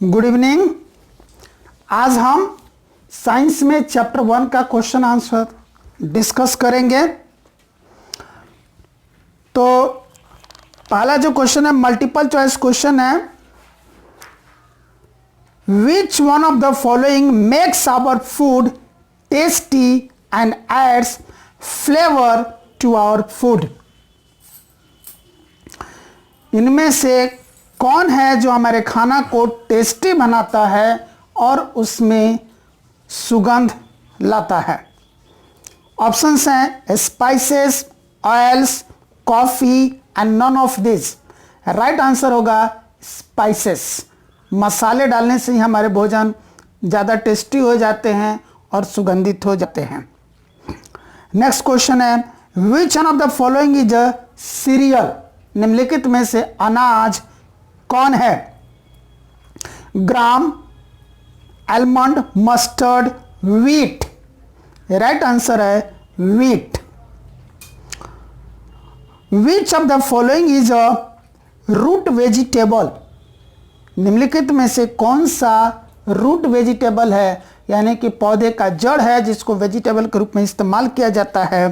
Good evening. आज हम science में चैप्टर 1 का क्वेश्चन आंसर डिस्कस करेंगे। तो पहला जो क्वेश्चन है मल्टीपल चॉइस क्वेश्चन है, which one of the following makes our food tasty and adds flavour to our food. इनमें से कौन है जो हमारे खाना को टेस्टी बनाता है और उसमें सुगंध लाता है। ऑप्शंस हैं spices, oils, coffee and none of this. Right answer होगा स्पाइसेस। मसाले डालने से ही हमारे भोजन ज़्यादा टेस्टी हो जाते हैं और सुगंधित हो जाते हैं। नेक्स्ट क्वेश्चन है, which one of the following is a cereal. निम्नलिखित में से अनाज कौन है। Gram, almond, mustard, wheat. Right answer है wheat. Which of the following is a root vegetable. निम्नलिखित में से कौन सा रूट वेजिटेबल है, यानी कि पौधे का जड़ है जिसको वेजिटेबल के रूप में इस्तेमाल किया जाता है।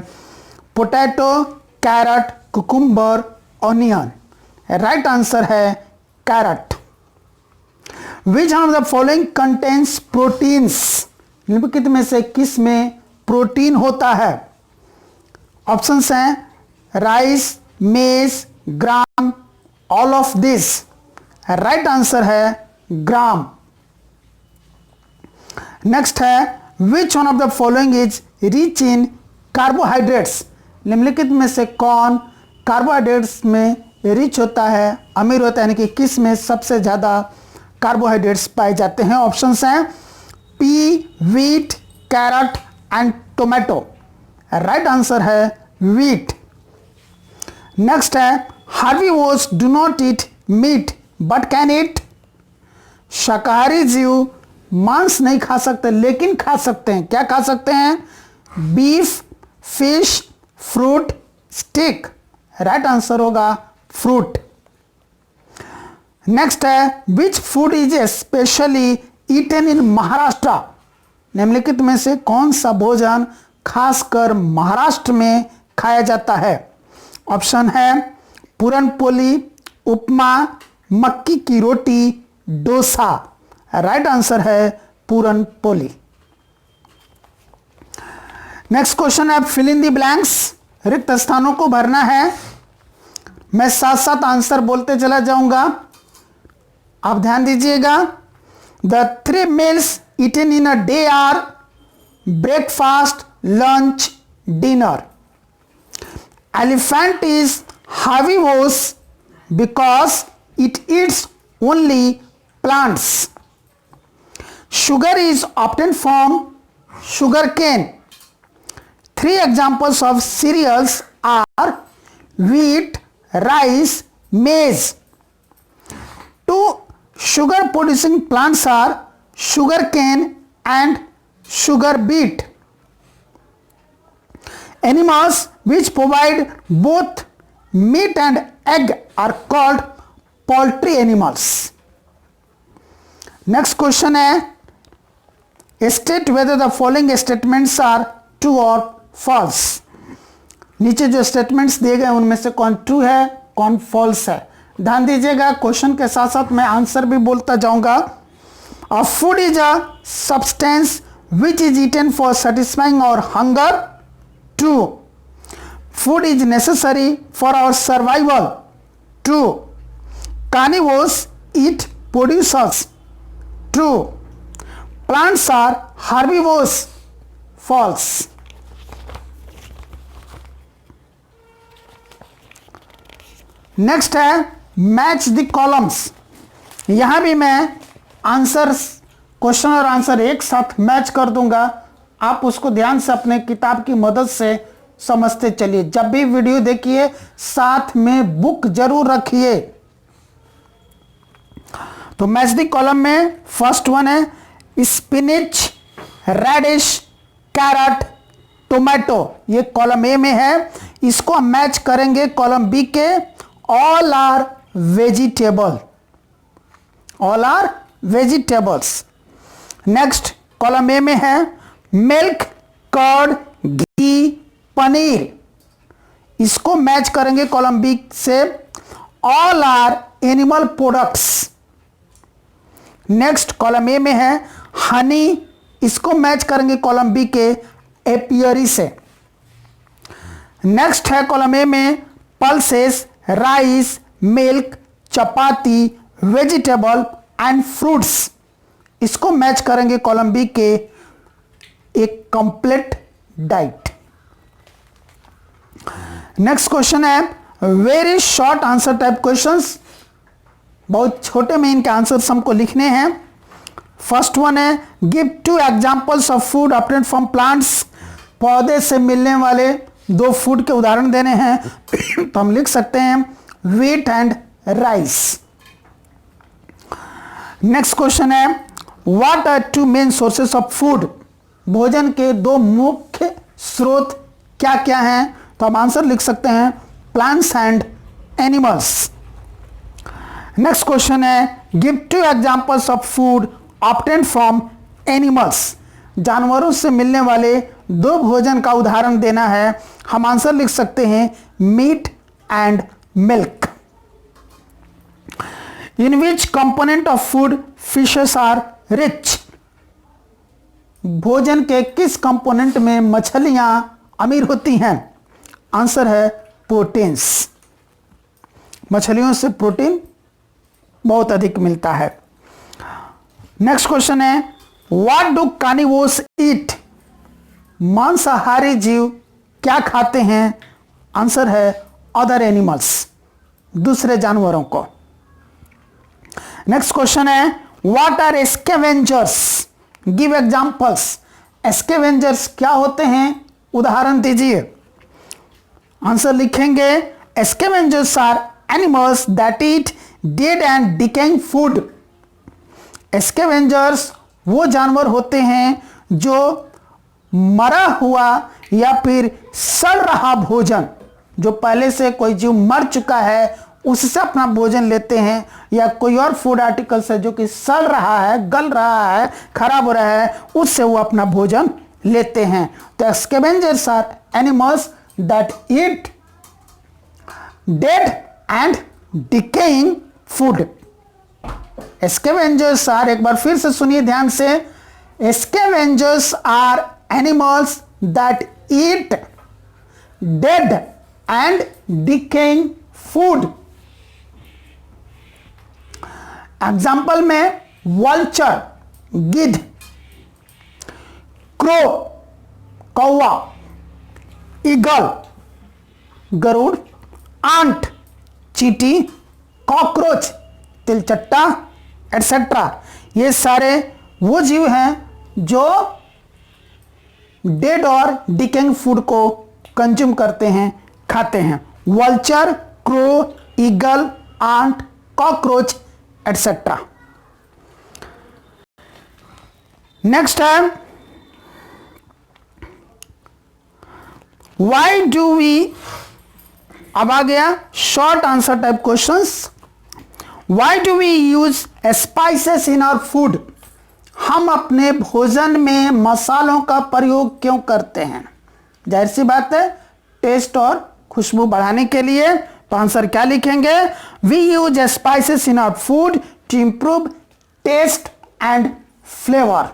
Potato, carrot, cucumber, onion. Right answer है carrot. Which one of the following contains proteins. निम्नलिखित में से किस में प्रोटीन होता है। ऑप्शंस हैं rice, maize, gram, all of this. Right answer है ग्राम। नेक्स्ट है, which one of the following is rich in carbohydrates. निम्नलिखित में से कौन कार्बोहाइड्रेट्स में रिच होता है, अमीर होता है, यानी कि किस में सबसे ज़्यादा कार्बोहाइड्रेट्स पाए जाते हैं। ऑप्शंस हैं pea, wheat, carrot and tomato. Right answer है व्हीट। नेक्स्ट है, herbivores do not eat meat but can eat. शाकाहारी जीव मांस नहीं खा सकते लेकिन खा सकते हैं। क्या खा सकते हैं। Beef, fish, fruit, stick. Right answer होगा फ्रूट। नेक्स्ट है, which food is specially eaten in Maharashtra. निम्नलिखित में से कौन सा भोजन खासकर महाराष्ट्र में खाया जाता है। ऑप्शन है पूरनपोली, उपमा, मक्की की रोटी, डोसा। राइट आंसर है पूरनपोली। नेक्स्ट क्वेश्चन है, फिल इन द ब्लैंक्स। रिक्त स्थानों को भरना है। मैं साथ साथ आंसर बोलते चला जाऊंगा, आप ध्यान दीजिएगा। The 3 meals eaten in a day are breakfast, lunch, dinner. Elephant is herbivorous because it eats only plants. Sugar is obtained from sugarcane. 3 examples of cereals are wheat, rice, maize. 2 sugar producing plants are sugarcane and sugar beet. Animals which provide both meat and egg are called poultry animals. Next question है, state whether the following statements are true or false. नीचे जो statements दिए गए उनमें से कौन true है कौन फॉल्स है। ध्यान दीजिएगा, क्वेश्चन के साथ साथ मैं आंसर भी बोलता जाऊंगा। A food is a substance which is eaten for satisfying our hunger. True. Food is necessary for our survival. True. Carnivores eat producers. True. Plants are herbivores. False. Next है match the columns. यहां भी मैं answers, question और answer एक साथ match कर दूंगा। आप उसको ध्यान से अपने किताब की मदद से समझते चलिए। जब भी वीडियो देखिए साथ में बुक जरूर रखिए। तो मैच द कॉलम में फर्स्ट वन है स्पिनिच, रेडिश, कैरट, टोमेटो। ये कॉलम ए में है, इसको हम मैच करेंगे कॉलम बी के। All are vegetable. All are vegetables. Next column A में है मिल्क, कर्ड, घी, पनीर। इसको मैच करेंगे कॉलम बी से, all are animal products. Next column A में है हनी, इसको मैच करेंगे कॉलम बी के एपियरी से। नेक्स्ट है कॉलम ए में pulses, rice, milk, chapati, vegetable and fruits. इसको मैच करेंगे कॉलम बी के एक कंप्लीट डाइट। नेक्स्ट क्वेश्चन है very short answer type questions, बहुत छोटे में इनके आंसर्स हमको लिखने हैं। फर्स्ट वन है give 2 examples of food obtained from plants. पौधे से मिलने वाले 2 फूड के उदाहरण देने हैं। तो हम लिख सकते हैं wheat and rice. Next question है what are 2 main sources of food. भोजन के 2 मुख्य स्रोत क्या क्या हैं? तो हम आंसर लिख सकते हैं plants and animals. Next question है give 2 examples of food obtained from animals. जानवरों से मिलने वाले 2 भोजन का उदाहरण देना है। हम आंसर लिख सकते हैं meat and milk. In which component of food fishes are rich. भोजन के किस कंपोनेंट में मछलियां अमीर होती हैं? आंसर है प्रोटीन्स। मछलियों से प्रोटीन बहुत अधिक मिलता है। नेक्स्ट क्वेश्चन है व्हाट डू कार्निवोर्स ईट। मांसाहारी जीव क्या खाते हैं? आंसर है अदर एनिमल्स, दूसरे जानवरों को। नेक्स्ट क्वेश्चन है what are scavengers. Give examples. Scavengers क्या होते हैं? उदाहरण दीजिए। आंसर लिखेंगे scavengers are animals that eat dead and decaying food. Scavengers वो जानवर होते हैं जो मरा हुआ या फिर सड़ रहा भोजन, जो पहले से कोई जीव मर चुका है उससे अपना भोजन लेते हैं, या कोई और फूड आर्टिकल्स है जो कि सड़ रहा है, गल रहा है, खराब हो रहा है, उससे वो अपना भोजन लेते हैं। तो scavengers are animals that eat dead and decaying food. Scavengers are, एक बार फिर से सुनिए ध्यान से, scavengers are animals that eat dead and decaying food. Example में वल्चर गिद्ध, क्रो कौवा, ईगल गरुड़, आंट चींटी, कॉकरोच तिलचट्टा एटसेट्रा। ये सारे वो जीव हैं जो डेड और डिकेइंग फूड को कंज्यूम करते हैं, खाते हैं। Vulture, crow, eagle, ant, cockroach etcetera. Next है व्हाई डू वी, अब आ गया short answer type questions. Why do we use spices in our food. हम अपने भोजन में मसालों का प्रयोग क्यों करते हैं? जाहिर सी बात है टेस्ट और खुशबू बढ़ाने के लिए। तो आंसर क्या लिखेंगे? We use spices in our food to improve taste and flavour.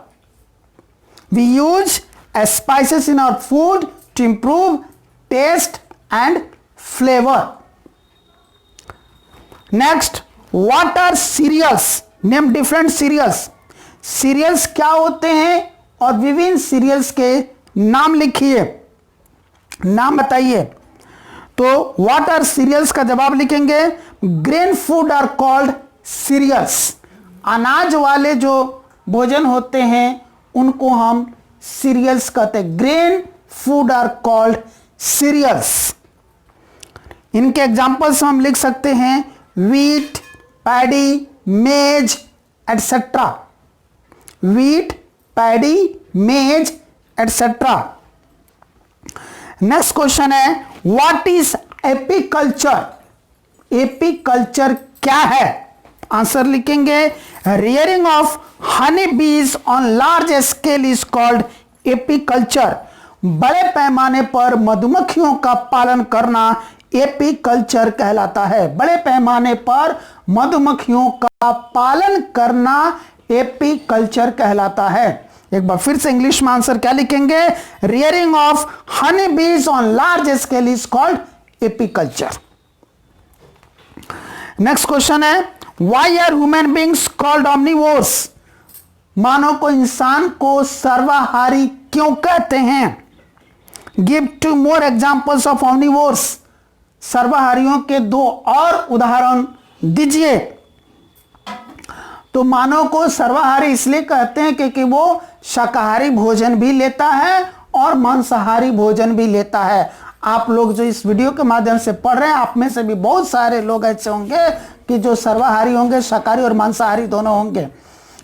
We use spices in our food to improve taste and flavour. Next what are cereals. Name different cereals. Cereals क्या होते हैं और विभिन्न serials के नाम लिखिए, नाम बताइए। तो व्हाट आर सीरियल्स का जवाब लिखेंगे grain food are called cereals. अनाज वाले जो भोजन होते हैं उनको हम सीरियल्स कहते हैं। Grain food are called cereals. इनके एग्जांपल्स हम लिख सकते हैं wheat, paddy, maize etcetera. Wheat, paddy, maize etcetera. Next question है व्हाट इज एपीकल्चर। एपीकल्चर क्या है? आंसर लिखेंगे rearing of honey bees on large scale is called apiculture. बड़े पैमाने पर मधुमक्खियों का पालन करना एपीकल्चर कहलाता है। बड़े पैमाने पर मधुमक्खियों का पालन करना एपीकल्चर कहलाता है। एक बार फिर से इंग्लिश में आंसर क्या लिखेंगे, rearing of honey bees on large scale is called apiculture. Next question है why are human beings called omnivores. मानव को, इंसान को सर्वाहारी क्यों कहते हैं? Give 2 more examples of omnivores. सर्वाहारियों के 2 और उदाहरण दीजिए। तो मानव को सर्वाहारी इसलिए कहते हैं क्योंकि वो शाकाहारी भोजन भी लेता है और मांसाहारी भोजन भी लेता है। आप लोग जो इस वीडियो के माध्यम से पढ़ रहे हैं, आप में से भी बहुत सारे लोग ऐसे होंगे कि जो सर्वाहारी होंगे, शाकाहारी और मांसाहारी दोनों होंगे।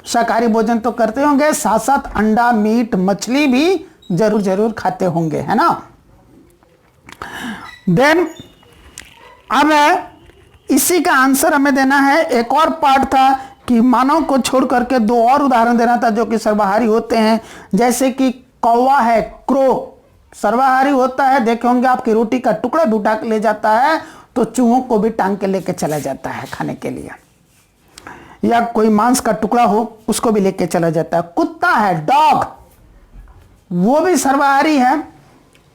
शाकाहारी भोजन तो करते होंगे, साथ साथ अंडा, मीट, मछली भी जरूर खाते होंगे, है ना। देन अब इसी का आंसर हमें देना है। एक और पार्ट था कि मानव को छोड़ करके 2 और उदाहरण देना था जो कि सर्वाहारी होते हैं। जैसे कि कौवा है, क्रो सर्वाहारी होता है। देखे होंगे आपकी रोटी का टुकड़ा भी उठा के ले जाता है तो चूहों को भी टांग के लेके चला जाता है खाने के लिए, या कोई मांस का टुकड़ा हो उसको भी लेके चला जाता है। कुत्ता है, डॉग, वो भी सर्वाहारी है।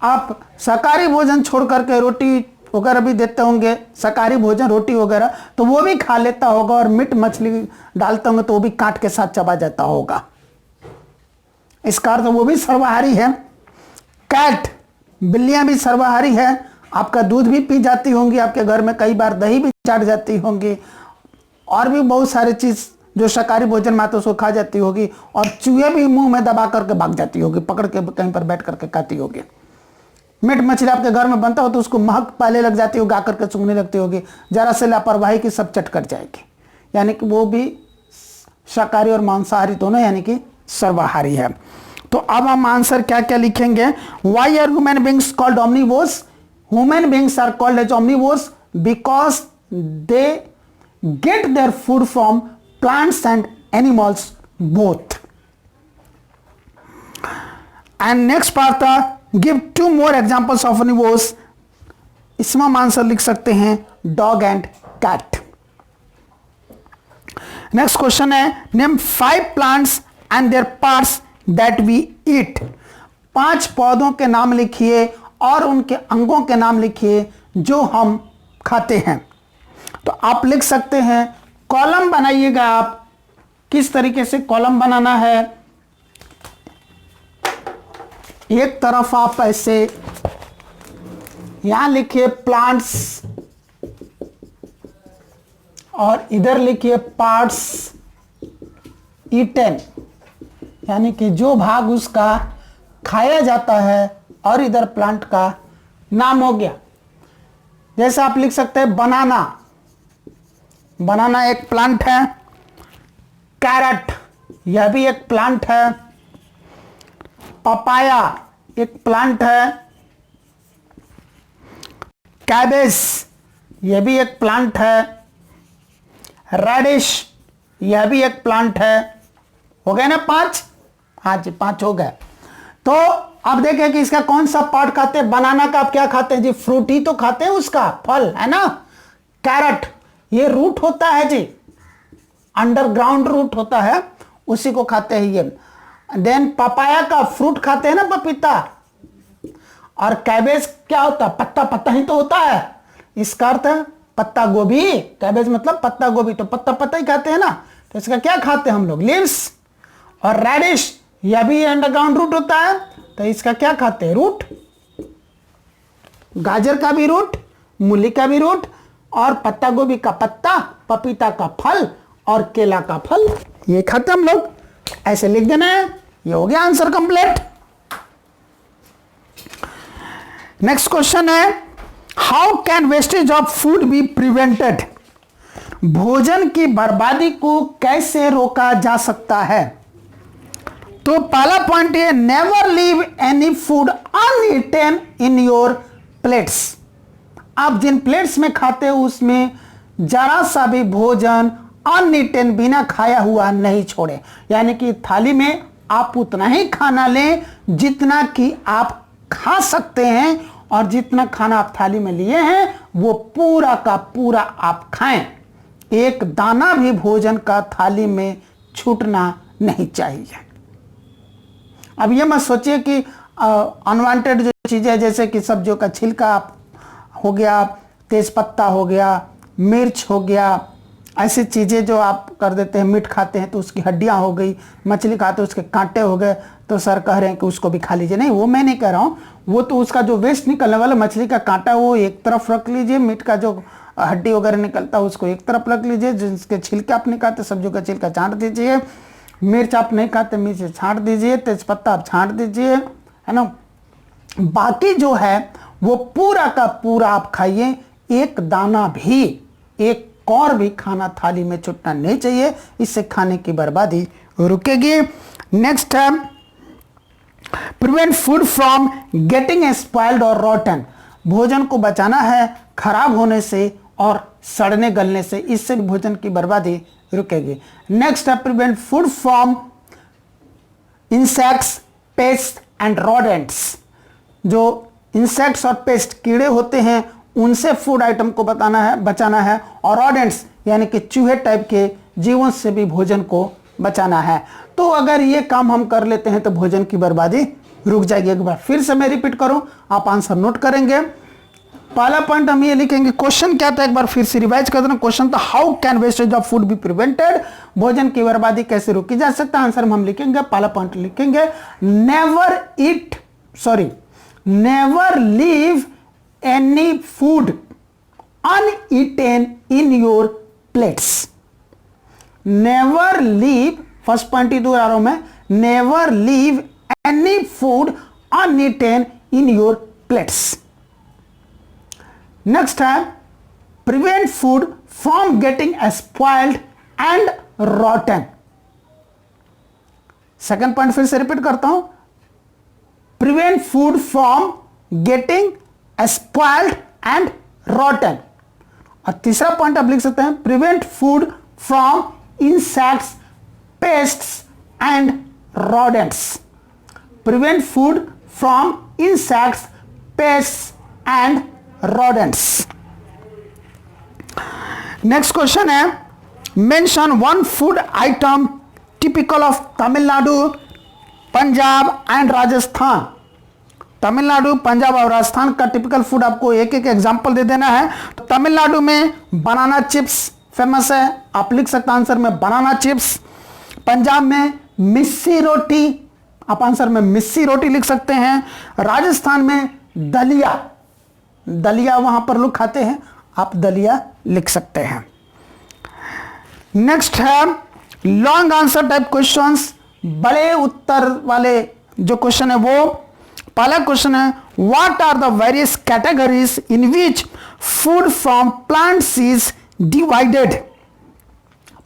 आप शाकाहारी भोजन छोड़ करके रोटी वगैरह भी देते होंगे, शाकाहारी भोजन रोटी वगैरह, तो वो भी खा लेता होगा। और मीट मछली डालते होंगे तो वो भी काट के साथ चबा जाता होगा। इसका अर्थ वो भी सर्वाहारी है। कैट, बिल्लियां भी सर्वाहारी है। आपका दूध भी पी जाती होंगी, आपके घर में कई बार दही भी चाट जाती होंगी, और भी बहुत सारी चीज जो शाकाहारी भोजन में आते उसको खा जाती होगी। और चूहे भी मुंह में दबा करके भाग जाती होगी, पकड़ के कहीं पर बैठ करके खाती होगी। मीट मछली आपके घर में बनता हो तो उसको महक पहले लग जाती होगी, आकर के सूंघने लगती होगी, जरा से लापरवाही की सब चट कट जाएगी। यानी कि वो भी शाकाहारी और मांसाहारी दोनों यानी कि सर्वाहारी है। तो अब हम आंसर क्या क्या लिखेंगे। Why are human beings called omnivores? Human beings are called as omnivores because they get their food from plants and animals both. And next part था give 2 more examples of omnivores. इसमें हम answer लिख सकते हैं dog and cat. Next question है name 5 plants and their parts that we eat. 5 पौधों के नाम लिखिए और उनके अंगों के नाम लिखिए जो हम खाते हैं। तो आप लिख सकते हैं, कॉलम बनाइएगा। आप किस तरीके से कॉलम बनाना है, एक तरफ आप ऐसे यहां लिखिए प्लांट्स और इधर लिखिए पार्ट्स ईटन, यानी कि जो भाग उसका खाया जाता है, और इधर प्लांट का नाम हो गया। जैसे आप लिख सकते हैं बनाना, बनाना एक प्लांट है। कैरेट, यह भी एक प्लांट है। पपाया एक प्लांट है। कैबेज, यह भी एक प्लांट है। रेडिश, यह भी एक प्लांट है। हो गए ना 5? हाँ जी, 5 हो गए। तो अब देखें कि इसका कौन सा पार्ट खाते हैं। बनाना का आप क्या खाते हैं जी? फ्रूट ही तो खाते हैं, उसका फल, है ना। कैरेट ये रूट होता है जी, अंडरग्राउंड रूट होता है, उसी को खाते हैं ये। देन पपाया का फ्रूट खाते हैं ना, पपीता। और कैबेज क्या होता है? पत्ता, पत्ता ही तो होता है। इसका अर्थ है पत्ता गोभी। कैबेज मतलब पत्ता गोभी, तो पत्ता पत्ता ही खाते हैं ना। तो इसका क्या खाते हैं हम लोग? लीव्स। और रेडिश यह भी अंडरग्राउंड रूट होता है, तो इसका क्या खाते हैं? रूट। गाजर का भी रूट, मूली का भी रूट, और पत्ता गोभी का पत्ता, पपीता का फल और केला का फल, ये खाते हम लोग। ऐसे लिख देना है। ये हो गया आंसर कंप्लीट। नेक्स्ट क्वेश्चन है how can wastage of food be prevented. भोजन की बर्बादी को कैसे रोका जा सकता है? तो पहला पॉइंट है never leave any food uneaten in your plates. आप जिन प्लेट्स में खाते हो उसमें जरा सा भी भोजन अनईटन, बिना खाया हुआ नहीं छोड़े। यानी कि थाली में आप उतना ही खाना लें जितना कि आप खा सकते हैं, और जितना खाना आप थाली में लिए हैं वो पूरा का पूरा आप खाएं। एक दाना भी भोजन का थाली में छूटना नहीं चाहिए। अब ये मत सोचिए कि अनवांटेड जो चीजें हैं, जैसे कि सब्जियों का छिलका हो गया, तेज पत्ता हो गया, मिर्च हो गया, ऐसी चीजें जो आप कर देते हैं। मीट खाते हैं तो उसकी हड्डियां हो गई, मछली खाते हैं उसके कांटे हो गए, तो सर कह रहे हैं कि उसको भी खा लीजिए। नहीं, वो मैं नहीं कह रहा हूं, वो तो उसका जो वेस्ट निकलने वाला मछली का कांटा वो एक तरफ रख लीजिए, मीट का जो हड्डी वगैरह निकलता है उसको एक तरफ रख लीजिए, जिसके छिलके आप नहीं खाते सब्जियों का छिलका छांट दीजिए, मिर्च आप नहीं खाते मिर्च छांट दीजिए, तेजपत्ता आप छांट दीजिए, है ना। बाकी जो है वो पूरा का पूरा आप खाइए, एक दाना भी, एक कौर भी खाना थाली में छूटना नहीं चाहिए, इससे खाने की बर्बादी रुकेगी। नेक्स्ट है prevent food from getting spoiled और रॉटन। भोजन को बचाना है खराब होने से और सड़ने गलने से, इससे भोजन की बर्बादी रुकेगी। नेक्स्ट है prevent food from insects, paste and rodents. जो इंसेक्ट्स और पेस्ट कीड़े होते हैं उनसे फूड आइटम को बचाना है, और रोडेंट्स यानी कि चूहे टाइप के जीवों से भी भोजन को बचाना है। तो अगर ये काम हम कर लेते हैं तो भोजन की बर्बादी रुक जाएगी। एक बार फिर से मैं रिपीट करूं, आप आंसर नोट करेंगे। पहला पॉइंट हम ये लिखेंगे, क्वेश्चन क्या था, एक बार फिर से रिवाइज कर देना। क्वेश्चन था how can wastage of food be prevented, भोजन की बर्बादी कैसे रोकी जा सकता है। आंसर में हम लिखेंगे, पहला पॉइंट लिखेंगे never leave any food uneaten in your plates. Never leave, first point ही दोहरा रहा हूं मैं, never leave any food uneaten in your plates. Next है prevent food from getting spoiled and rotten. Second point फिर से repeat करता हूं, prevent food from getting spoiled and rotten. और तीसरा पॉइंट आप लिख सकते हैं, prevent food from insects, pests and rodents. Prevent food from insects, pests and rodents. Next question है, mention one food item typical of Tamil Nadu, Punjab and Rajasthan. Tamil Nadu, Punjab और राजस्थान का typical food आपको एक एक एग्जांपल दे देना है। तो तमिलनाडु में बनाना चिप्स फेमस है, आप लिख सकते हैं आंसर में बनाना चिप्स। पंजाब में मिस्सी रोटी, आप आंसर में मिस्सी रोटी लिख सकते हैं। राजस्थान में दलिया, दलिया वहां पर लोग खाते हैं, आप दलिया लिख सकते हैं। नेक्स्ट है लॉन्ग आंसर टाइप क्वेश्चंस, बड़े उत्तर वाले जो क्वेश्चन है वो। पहला क्वेश्चन है, what are the various categories in which food from plants is divided.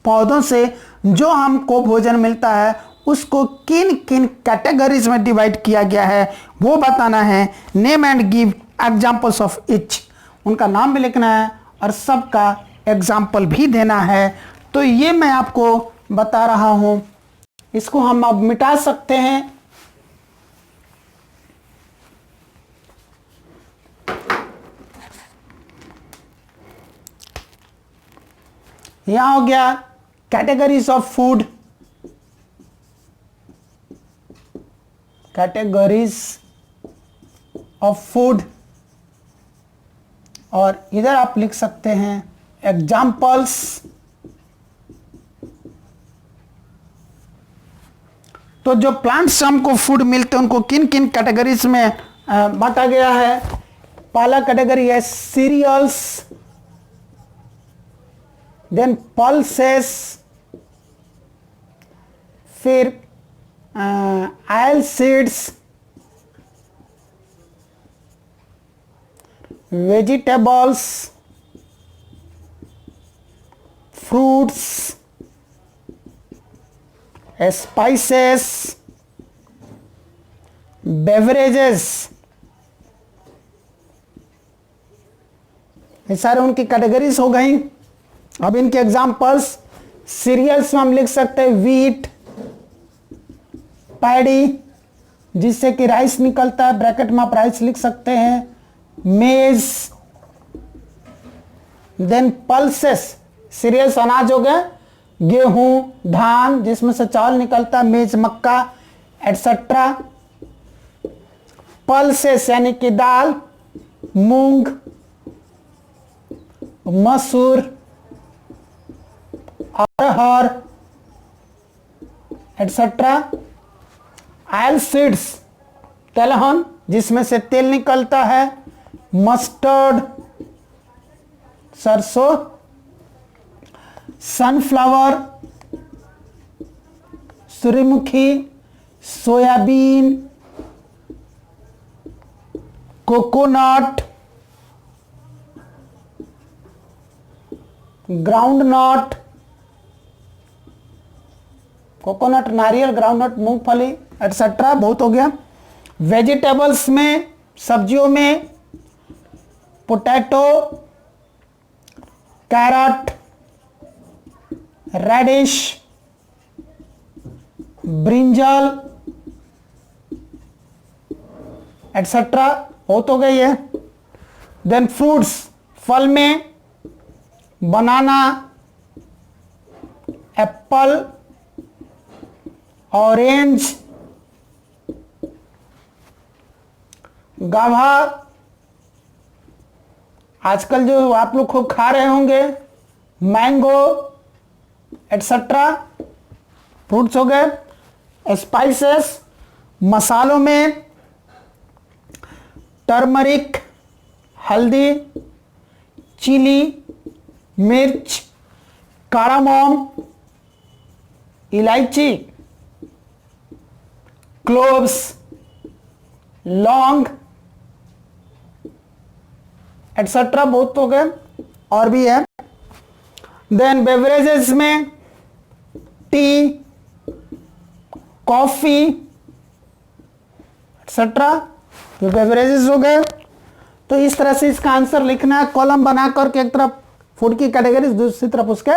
पौधों से जो हमको भोजन मिलता है उसको किन किन कैटेगरीज में डिवाइड किया गया है वो बताना है। Name and give examples of each, उनका नाम भी लिखना है और सबका एग्जाम्पल भी देना है। तो ये मैं आपको बता रहा हूं, इसको हम अब मिटा सकते हैं। यहां हो गया categories of food, categories of food, और इधर आप लिख सकते हैं एग्जाम्पल्स। तो जो प्लांट्स से हमको फूड मिलते हैं उनको किन किन कैटेगरीज में बांटा गया है। पहला कैटेगरी है सीरियल्स, देन पल्सेस, फिर oil seeds, vegetables, fruits, spices, beverages. ये सारे उनकी कैटेगरीज हो गई। अब इनके एग्जाम्पल्स, सीरियल्स में हम लिख सकते हैं वीट, पैडी जिससे कि राइस निकलता है, ब्रैकेट में आप राइस लिख सकते हैं, मेज, देन पल्सेस, सीरियल्स अनाज हो गए, गेहूं, धान जिसमें से चावल निकलता है, मेज मक्का एटसेट्रा। पल्सेस यानी कि दाल, मूंग, मसूर, अरहर एटसेट्रा। ऑयल सीड्स, तेलहन जिसमें से तेल निकलता है, मस्टर्ड सरसों, सनफ्लावर सूर्यमुखी, सोयाबीन, कोकोनट, ग्राउंडनट, कोकोनट नारियल, ग्राउंडनट मूंगफली एटसेट्रा। बहुत हो गया। वेजिटेबल्स में, सब्जियों में potato, carrot, radish, brinjal etcetera. बहुत हो गई है। देन फ्रूट्स, फल में बनाना, एप्पल, ऑरेंज, गाभा, आजकल जो आप लोग खूब खा रहे होंगे, मैंगो एटसेट्रा। फ्रूट्स हो गए। स्पाइसेस, मसालों में टर्मरिक, हल्दी, चिली, मिर्च, कार्डामोम, इलायची, क्लोव्स, लौंग एटसेट्रा। बहुत हो गए, और भी है। देन बेवरेजेस में टी, कॉफी एटसेट्रा। तो बेवरेजेस हो गए। तो इस तरह से इसका आंसर लिखना है, कॉलम बना करके एक तरफ फूड की कैटेगरी, दूसरी तरफ उसके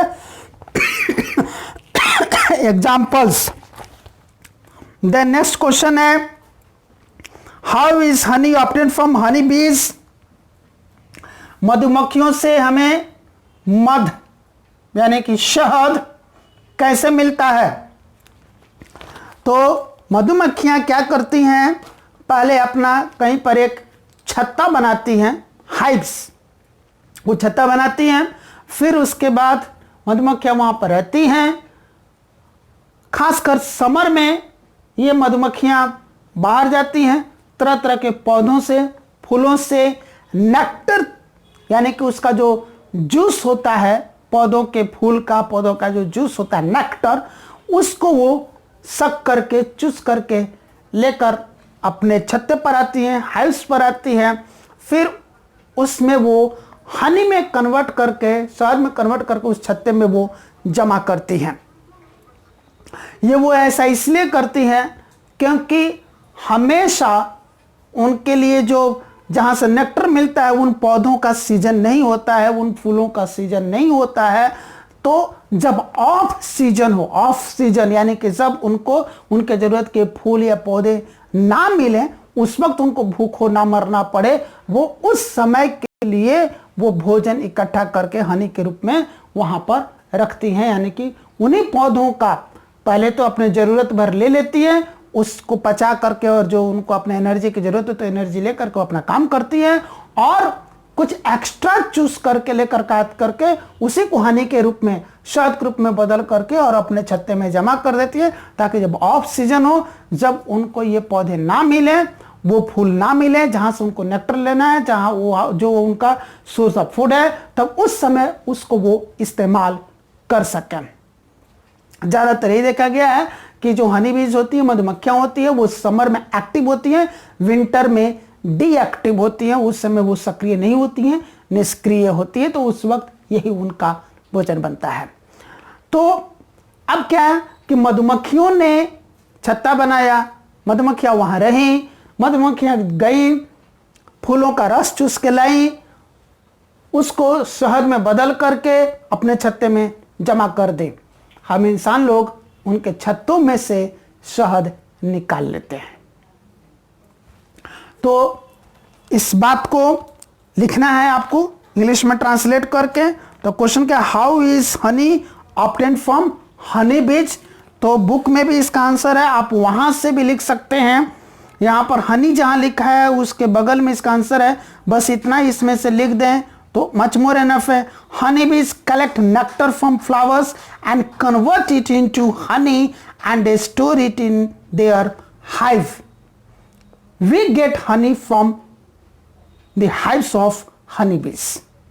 एग्जाम्पल्स। देन नेक्स्ट क्वेश्चन है, how is Honey obtain from Honey बीज। मधुमक्खियों से हमें मध यानी कि शहद कैसे मिलता है। तो मधुमक्खियां क्या करती हैं, पहले अपना कहीं पर एक छत्ता बनाती हैं, हाइव्स, वो छत्ता बनाती हैं, फिर उसके बाद मधुमक्खियां वहां पर रहती हैं। खासकर समर में ये मधुमक्खियां बाहर जाती हैं, तरह तरह के पौधों से, फूलों से नेक्टर यानी कि उसका जो जूस होता है, पौधों के फूल का, पौधों का जो जूस होता है नेक्टर, उसको वो सक करके, चूस करके लेकर अपने छत्ते पर आती हैं, हाइव्स पर आती हैं। फिर उसमें वो हनी में कन्वर्ट करके, शहद में कन्वर्ट करके उस छत्ते में वो जमा करती हैं। ये वो ऐसा इसलिए करती हैं क्योंकि हमेशा उनके लिए जो जहाँ से नेक्टर मिलता है, उन पौधों का सीजन नहीं होता है, उन फूलों का सीजन नहीं होता है। तो जब ऑफ सीजन हो, ऑफ सीजन यानी कि जब उनको उनके ज़रूरत के फूल या पौधे ना मिले, उस वक्त उनको भूखों ना मरना पड़े, वो उस समय के लिए वो भोजन इकट्ठा करके हनी के रूप में वहाँ पर रखती हैं। यानी कि उन्हीं पौधों का पहले तो अपने ज़रूरत भर ले लेती है, उसको पचा करके, और जो उनको अपने एनर्जी की ज़रूरत है तो एनर्जी लेकर के अपना काम करती है, और कुछ एक्स्ट्रा चूस करके लेकर काट करके उसी को हनी के रूप में, शहद के रूप में बदल करके और अपने छत्ते में जमा कर देती है, ताकि जब ऑफ सीजन हो, जब उनको ये पौधे ना मिले, वो फूल ना मिले जहाँ से उनको नेक्टर लेना है, जहाँ वो जो उनका सोर्स ऑफ फूड है, तब उस समय उसको वो इस्तेमाल कर सकें। ज़्यादातर ये देखा गया है कि जो हनी बीज होती है, मधुमक्खियाँ होती है, वो समर में एक्टिव होती हैं, विंटर में डीएक्टिव होती हैं, उस समय वो सक्रिय नहीं होती हैं, निष्क्रिय होती है। तो उस वक्त यही उनका भोजन बनता है। तो अब क्या है कि मधुमक्खियों ने छत्ता बनाया, मधुमक्खियाँ वहाँ रहीं, मधुमक्खियाँ गई, फूलों का रस चूस के लाई, उसको शहद में बदल करके अपने छत्ते में जमा कर दे। हम इंसान लोग उनके छत्तों में से शहद निकाल लेते हैं। तो इस बात को लिखना है आपको इंग्लिश में ट्रांसलेट करके। तो क्वेश्चन क्या, how is Honey obtained from Honey बीज। तो बुक में भी इसका आंसर है, आप वहां से भी लिख सकते हैं। यहां पर हनी जहां लिखा है उसके बगल में इसका आंसर है, बस इतना ही इसमें से लिख दें तो मच मोर एनफ है। Honey bees collect nectar from flowers and convert it into honey and they store it in their hive. We get honey from the hives of honey bees.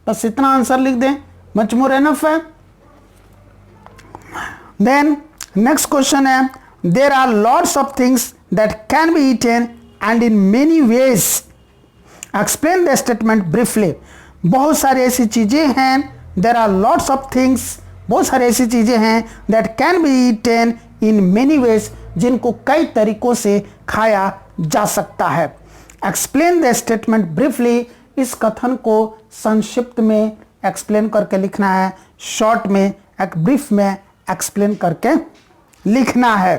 बस इतना आंसर लिख दें, much more enough है। Then next question है, there are lots of things that can be eaten and in many ways. Explain the statement briefly. बहुत सारी ऐसी चीजें हैं, there are lots of things, बहुत सारी ऐसी चीजें हैं that can be eaten in many veg, जिनको कई तरीकों से खाया जा सकता है। Explain the statement briefly. इस कथन को संक्षिप्त में एक्सप्लेन करके लिखना है, शॉर्ट में एक ब्रीफ में एक्सप्लेन करके लिखना है।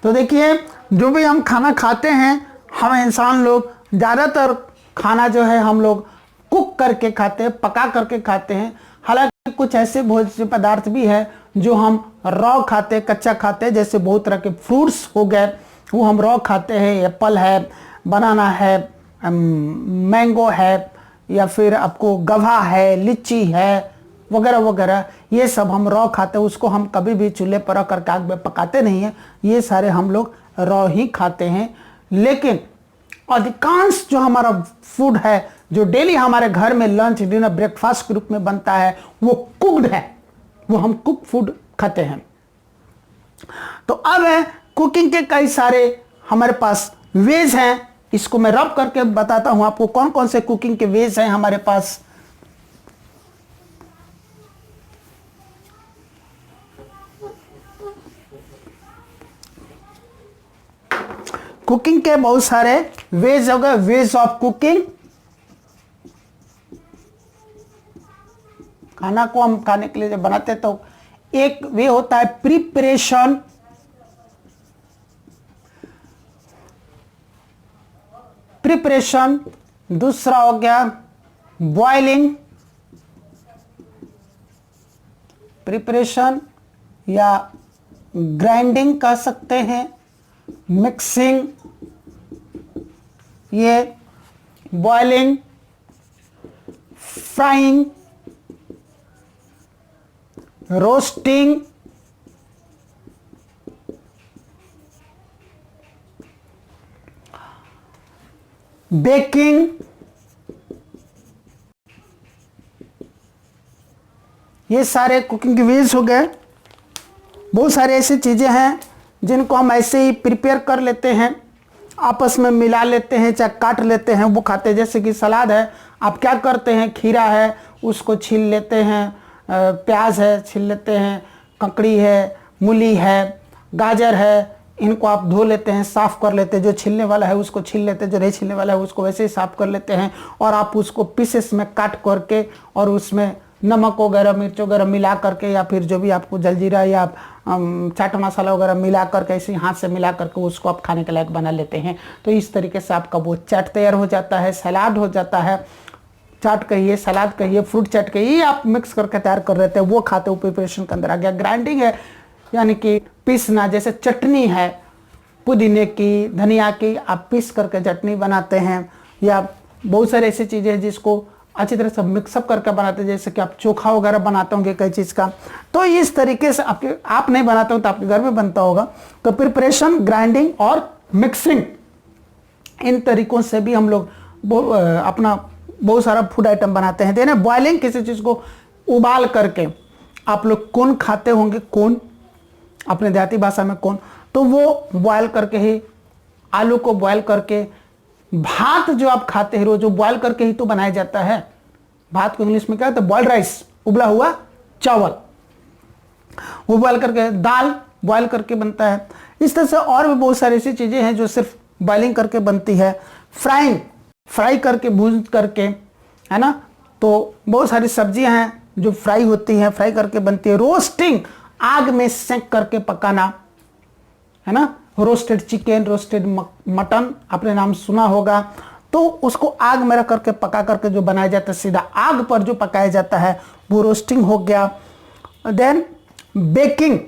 तो देखिए, जो भी हम खाना खाते हैं, हम इंसान लोग ज़्यादातर खाना जो है हम लोग कुक करके खाते हैं, पका करके खाते हैं। हालांकि कुछ ऐसे भोज्य पदार्थ भी है जो हम रॉ खाते, कच्चा खाते, जैसे बहुत तरह के फ्रूट्स हो गए वो हम रॉ खाते हैं। एप्पल है, बनाना है, मैंगो है, या फिर आपको गवा है, लीची है, वगैरह वगैरह, ये सब हम रॉ खाते हैं। उसको हम कभी भी चूल्हे पर रख करके आग में पकाते नहीं हैं, ये सारे हम लोग रॉ ही खाते हैं। लेकिन अधिकांश जो हमारा फूड है, जो डेली हमारे घर में लंच डिनर ब्रेकफास्ट के रूप में बनता है, वो कुक्ड है, वो हम कुक फूड खाते हैं। तो अब है कुकिंग के कई सारे हमारे पास वेज हैं। इसको मैं रब करके बताता हूं आपको कौन कौन से कुकिंग के वेज हैं हमारे पास। कुकिंग के बहुत सारे वेज हो गए, वेज ऑफ कुकिंग। खाना को हम खाने के लिए जब बनाते हैं तो एक वे होता है प्रिपरेशन, दूसरा हो गया बॉइलिंग, प्रिपरेशन या ग्राइंडिंग कह सकते हैं, मिक्सिंग, ये बॉइलिंग, फ्राइंग, रोस्टिंग, बेकिंग, ये सारे कुकिंग के वेज हो गए। बहुत सारे ऐसी चीज़ें हैं जिनको हम ऐसे ही प्रिपेयर कर लेते हैं, आपस में मिला लेते हैं, चाहे काट लेते हैं, वो खाते हैं। जैसे कि सलाद है, आप क्या करते हैं, खीरा है उसको छील लेते हैं, प्याज है छील लेते हैं, ककड़ी है, मूली है, गाजर है, इनको आप धो लेते हैं, साफ़ कर लेते हैं। जो छीलने वाला है उसको छील लेते हैं, जो नहीं छीलने वाला है उसको वैसे ही साफ़ कर लेते हैं, और आप उसको पीसेस में काट करके और उसमें नमक वगैरह, मिर्च वगैरह मिला करके, या फिर जो भी आपको जलजीरा या चाट मसाला वगैरह मिला करके, ऐसे हाथ से मिला करके उसको आप खाने के लायक बना लेते हैं। तो इस तरीके से आपका वो चाट तैयार हो जाता है, सलाद हो जाता है। चाट कहिए, सलाद कहिए, फ्रूट चाट कहिए, आप मिक्स करके तैयार कर लेते हैं, वो खाते हुए प्रिपरेशन के अंदर आ गया। ग्राइंडिंग है यानी कि पीसना, जैसे चटनी है पुदीने की, धनिया की, आप पीस करके चटनी बनाते हैं, या बहुत सारी ऐसी चीज़ें हैं जिसको अच्छी तरह से मिक्सअप करके बनाते हैं, जैसे कि आप चोखा वगैरह बनाते होंगे कई चीज़ का। तो इस तरीके से आप नहीं बनाते हो तो आपके घर में बनता होगा। तो प्रिपरेशन, ग्राइंडिंग और मिक्सिंग, इन तरीकों से भी हम लोग अपना बहुत सारा फूड आइटम बनाते हैं। देने बॉइलिंग, किसी चीज़ को उबाल करके, आप लोग कौन खाते होंगे, कौन अपने देहाती भाषा में कौन, तो वो बॉयल करके ही, आलू को बॉयल करके, भात जो आप खाते हैं रोज, जो बॉयल करके ही तो बनाया जाता है। भात को इंग्लिश में क्या होता है, बॉइल्ड राइस, उबला हुआ चावल, वो बॉयल करके, दाल बॉयल करके बनता है। इस तरह से और भी बहुत सारी ऐसी चीज़ें हैं जो सिर्फ बॉइलिंग करके बनती है। फ्राई करके, भून करके, है ना। तो बहुत सारी सब्जियां हैं जो फ्राई होती है, फ्राई करके बनती है। रोस्टिंग, आग में सेंक करके पकाना, है ना। रोस्टेड चिकन, रोस्टेड मटन आपने नाम सुना होगा, तो उसको आग में रख करके पका करके जो बनाया जाता है, सीधा आग पर जो पकाया जाता है वो रोस्टिंग हो गया। देन बेकिंग,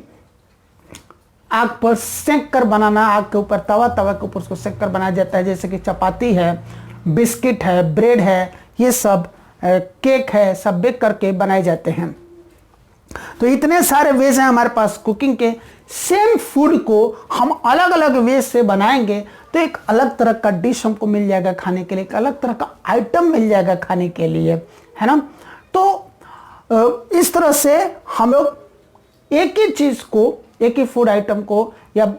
आग पर सेंक कर बनाना, आग के ऊपर तवा के ऊपर उसको सेंक कर बनाया जाता है, जैसे कि चपाती है, बिस्किट है, ब्रेड है, ये सब केक है, सब बेक करके बनाए जाते हैं। तो इतने सारे वेज हैं हमारे पास कुकिंग के। सेम फूड को हम अलग अलग वेज से बनाएंगे तो एक अलग तरह का डिश हमको मिल जाएगा खाने के लिए, एक अलग तरह का आइटम मिल जाएगा खाने के लिए, है ना। तो इस तरह से हम लोग एक ही चीज को, एक ही फूड आइटम को या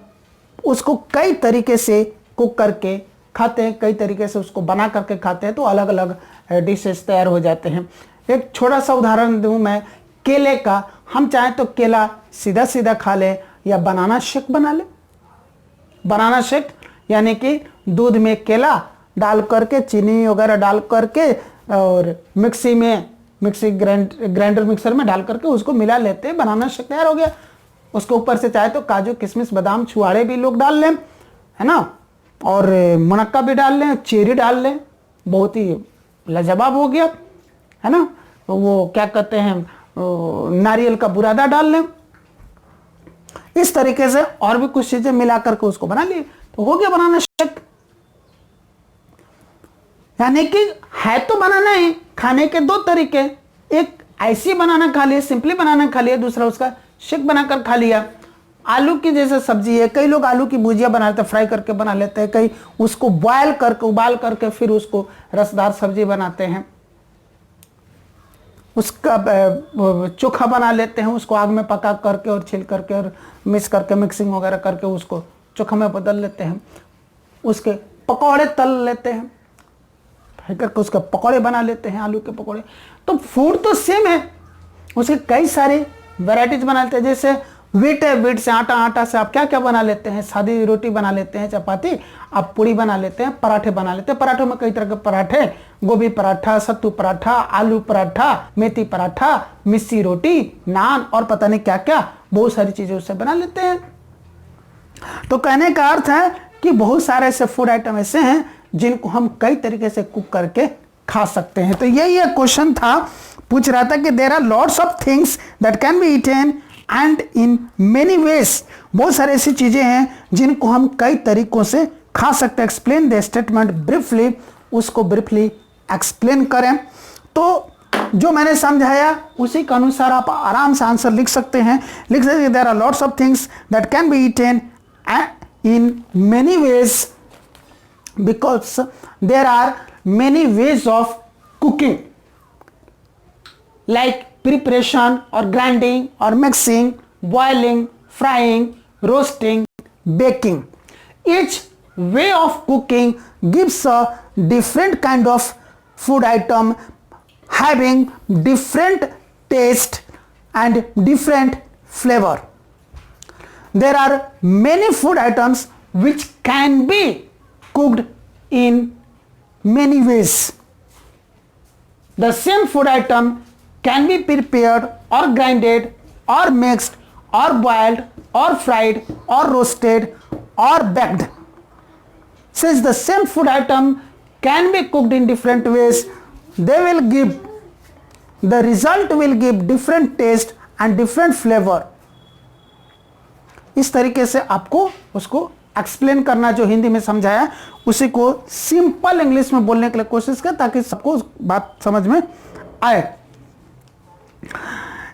उसको कई तरीके से कुक करके खाते हैं, कई तरीके से उसको बना करके खाते हैं, तो अलग अलग डिशेस तैयार हो जाते हैं। एक छोटा सा उदाहरण दूं मैं केले का। हम चाहें तो केला सीधा सीधा खा ले या बनाना शेक बना ले। बनाना शेक यानी कि दूध में केला डाल करके, चीनी वगैरह डाल करके और मिक्सी ग्राइंडर मिक्सर में डाल करके उसको मिला लेते हैं, बनाना शेक तैयार हो गया। उसके ऊपर से चाहे तो काजू किशमिश बादाम छुआड़े भी लोग डाल लें, है ना, और मुनक्का भी डाल लें, चेरी डाल लें, बहुत ही लाजवाब हो गया, है ना। वो क्या कहते हैं, नारियल का बुरादा डाल लें। इस तरीके से और भी कुछ चीजें मिला करके उसको बना लिए तो हो गया बनाना शेक। यानी कि है तो बनाना ही, खाने के दो तरीके, एक ऐसी बनाना खा लिया, सिंपली बनाना खा लिया, दूसरा उसका शेक बनाकर खा लिया। आलू की जैसे सब्जी है, कई लोग आलू की भुजिया बनाते हैं, फ्राई करके बना लेते हैं, कई उसको बॉयल करके, उबाल करके फिर उसको रसदार सब्जी बनाते हैं, उसका चोखा बना लेते हैं, उसको आग में पका करके और छिल करके और मिक्स करके, मिक्सिंग वगैरह करके उसको चोखा में बदल लेते हैं। उसके पकौड़े तल लेते हैं, फ्राई करके उसके पकौड़े बना लेते हैं, आलू के पकौड़े। तो फूड तो सेम है, उसके कई सारी वैरायटीज बना लेते हैं। जैसे व्हीट है, व्हीट से आटा से आप क्या क्या बना लेते हैं, सादी रोटी बना लेते हैं, चपाती, आप पूड़ी बना लेते हैं, पराठे बना लेते हैं। पराठों में कई तरह के पराठे, गोभी पराठा, सत्तू पराठा, आलू पराठा, मेथी पराठा, मिस्सी रोटी, नान और पता नहीं क्या क्या, बहुत सारी चीजें उससे बना लेते हैं। तो कहने का अर्थ है कि बहुत सारे ऐसे फूड आइटम ऐसे हैं जिनको हम कई तरीके से कुक करके खा सकते हैं। तो यही क्वेश्चन था, पूछ रहा था कि there are lots of things that can be eaten and in many ways. बहुत सारी ऐसी चीजें हैं जिनको हम कई तरीकों से खा सकते हैं। एक्सप्लेन द स्टेटमेंट ब्रीफली, उसको ब्रीफली एक्सप्लेन करें। तो जो मैंने समझाया उसी के अनुसार आप आराम से आंसर लिख सकते हैं। लिख सकते हैं there are lots of things that can be eaten in many ways because there are many ways of cooking like preparation or grinding or mixing, boiling, frying, roasting, baking. Each way of cooking gives a different kind of food item having different taste and different flavor. There are many food items which can be cooked in many ways. The same food item can be prepared or grinded or mixed or boiled or fried or roasted or baked. Since the same food item can be cooked in different ways, the result will give different taste and different flavor. इस तरीके से आपको उसको explain करना, जो हिंदी में समझाया उसी को सिंपल इंग्लिश में बोलने के लिए कोशिश कर, ताकि सबको बात समझ में आए।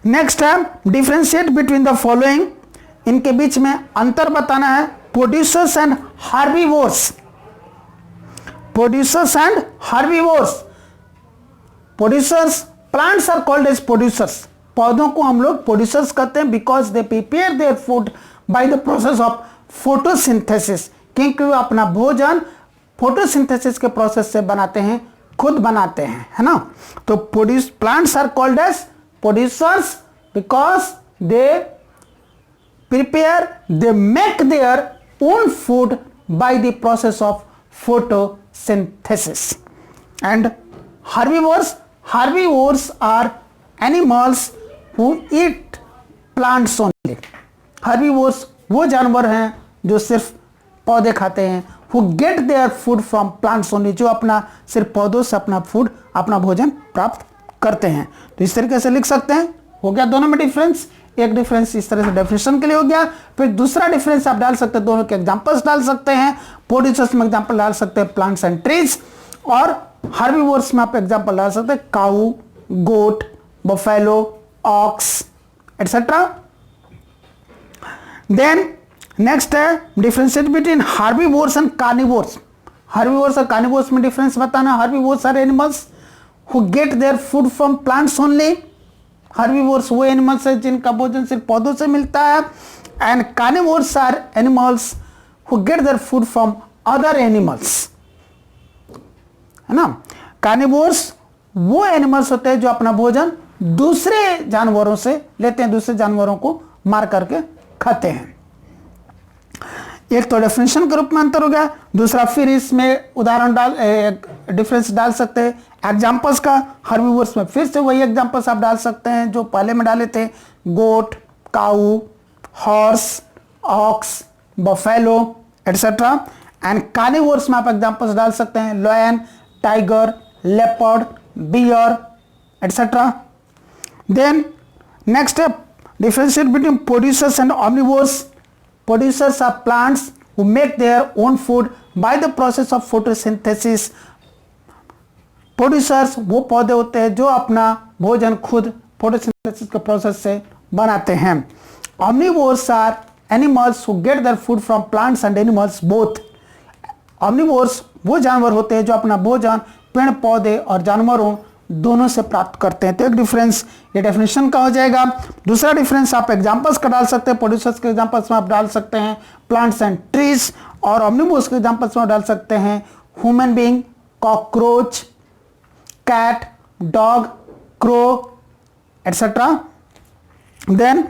नेक्स्ट है डिफरेंशिएट बिटवीन द फॉलोइंग। इनके बीच में अंतर बताना है। Producers and herbivores. Producers and herbivores. Producers, plants are called as producers. पौधों को हम लोग प्रोड्यूसर्स कहते हैं because they prepare their food by the process of photosynthesis, क्योंकि वो अपना भोजन फोटोसिंथेसिस के प्रोसेस से बनाते हैं, खुद बनाते हैं, है ना। तो plants are called as producers because they make their own food by the process of photosynthesis. And herbivores are animals who eat plants only. Herbivores वो जानवर हैं जो सिर्फ पौधे खाते हैं। Who get their food from plants only, जो अपना सिर्फ पौधों से अपना फूड, अपना भोजन प्राप्त करते हैं। तो इस तरीके से लिख सकते हैं। हो गया दोनों में डिफरेंस। एक डिफरेंस इस तरह से डेफिनेशन के लिए हो गया। फिर दूसरा डिफरेंस आप डाल सकते हैं, दोनों के एग्जांपल्स डाल सकते हैं। प्रोड्यूसर्स में एग्जांपल डाल सकते हैं प्लांट्स एंड ट्रीज, और हर्बीवोर्स में आप एग्जांपल डाल सकते हैं cow, goat, buffalo, ox etcetera. Then next है differentiate between herbivores and carnivores. Herbivores और कार्निवोर्स में डिफरेंस बताना। Herbivores are animals who get their food from plants only. Herbivores वो एनिमल्स है जिनका भोजन सिर्फ पौधों से मिलता है। And carnivores are animals who get their food from other animals, है ना। कार्निवोर्स वो एनिमल्स होते हैं जो अपना भोजन दूसरे जानवरों से लेते हैं, दूसरे जानवरों को मार करके खाते हैं। एक तो डेफिनेशन के रूप में अंतर हो गया। दूसरा फिर इसमें उदाहरण डिफरेंस डाल सकते हैं एग्जांपल्स का। हर्बीवोर्स में फिर से वही एग्जांपल्स आप डाल सकते हैं जो पहले में डाले थे, goat, cow, horse, ox, buffalo etcetera. And carnivores में आप एग्जांपल्स डाल सकते हैं lion, tiger, leopard, bear etcetera. Then next है differentiate between producers and omnivores. Producers are plants who make their own food by the process of photosynthesis. Producers वो पौधे होते हैं जो अपना भोजन खुद photosynthesis के प्रोसेस से बनाते हैं। Omnivores are animals who get their food from plants and animals both. Omnivores वो जानवर होते हैं जो अपना भोजन पेड़ पौधे और जानवरों दोनों से प्राप्त करते हैं। तो एक डिफरेंस ये डेफिनेशन का हो जाएगा। दूसरा डिफरेंस आप एग्जांपल्स का डाल सकते हैं। प्रोड्यूसर्स के एग्जांपल्स में आप डाल सकते हैं प्लांट्स एंड ट्रीज, और ऑमनिवोर्स के एग्जांपल्स में डाल सकते हैं human being, cockroach, cat, dog, crow etcetera. Then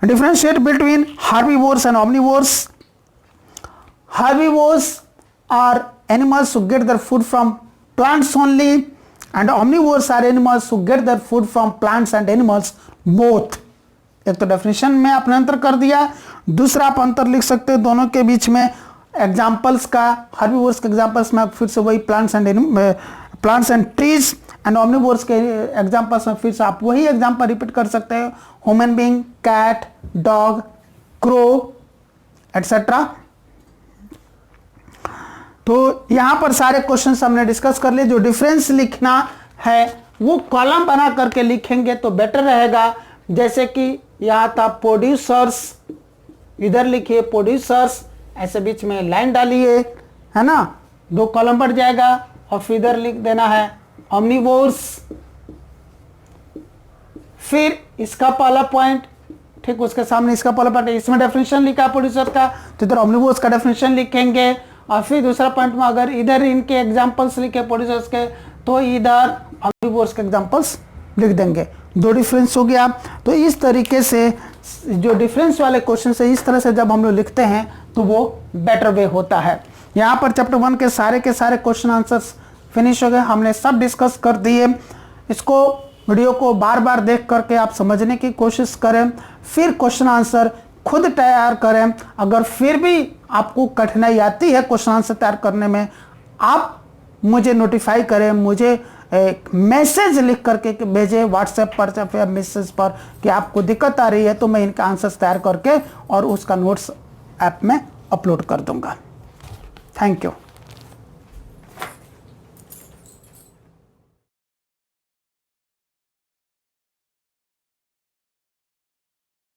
differentiate between herbivores and omnivores. Herbivores are animals who get their food from plants only, and omnivores are animals who get their food from plants and animals both. एक तो definition में आपने अंतर कर दिया, दूसरा आप अंतर लिख सकते हैं दोनों के बीच में एग्जाम्पल्स का। हर्बीवोर्स के एग्जाम्पल्स में आप फिर से वही plants and trees, and omnivores के एग्जाम्पल्स में फिर से आप वही एग्जाम्पल रिपीट कर सकते हैं, human being, cat, dog, crow etcetera. तो यहां पर सारे क्वेश्चंस हमने डिस्कस कर लिए। जो डिफरेंस लिखना है वो कॉलम बना करके लिखेंगे तो बेटर रहेगा। जैसे कि यहां था प्रोड्यूसर्स, इधर लिखिए प्रोड्यूसर्स, ऐसे बीच में लाइन डालिए, है ना, 2 कॉलम बढ़ जाएगा, और फिर इधर लिख देना है ओमनिवोर्स। फिर इसका पहला पॉइंट, ठीक उसके सामने इसका पहला पॉइंट, इसमें डेफिनेशन लिखा प्रोड्यूसर का, तो इधर ओमनिवोर्स का डेफिनेशन लिखेंगे। और फिर दूसरा पॉइंट में अगर इधर इनके एग्जांपल्स लिखे प्रोड्यूसर्स के, तो इधर ओमनिवोर्स के एग्जांपल्स लिख देंगे। 2 डिफरेंस हो गया। तो इस तरीके से जो डिफरेंस वाले क्वेश्चन है, इस तरह से जब हम लोग लिखते हैं तो वो बेटर वे होता है। यहाँ पर चैप्टर 1 के सारे क्वेश्चन आंसर्स फिनिश हो गए, हमने सब डिस्कस कर दिए। इसको वीडियो को बार बार देख करके आप समझने की कोशिश करें, फिर क्वेश्चन आंसर खुद तैयार करें। अगर फिर भी आपको कठिनाई आती है क्वेश्चन आंसर तैयार करने में, आप मुझे नोटिफाई करें, मुझे एक मैसेज लिख करके भेजें व्हाट्सएप पर या फिर मैसेज पर कि आपको दिक्कत आ रही है, तो मैं इनका आंसर्स तैयार करके और उसका नोट्स ऐप में अपलोड कर दूंगा। Thank you.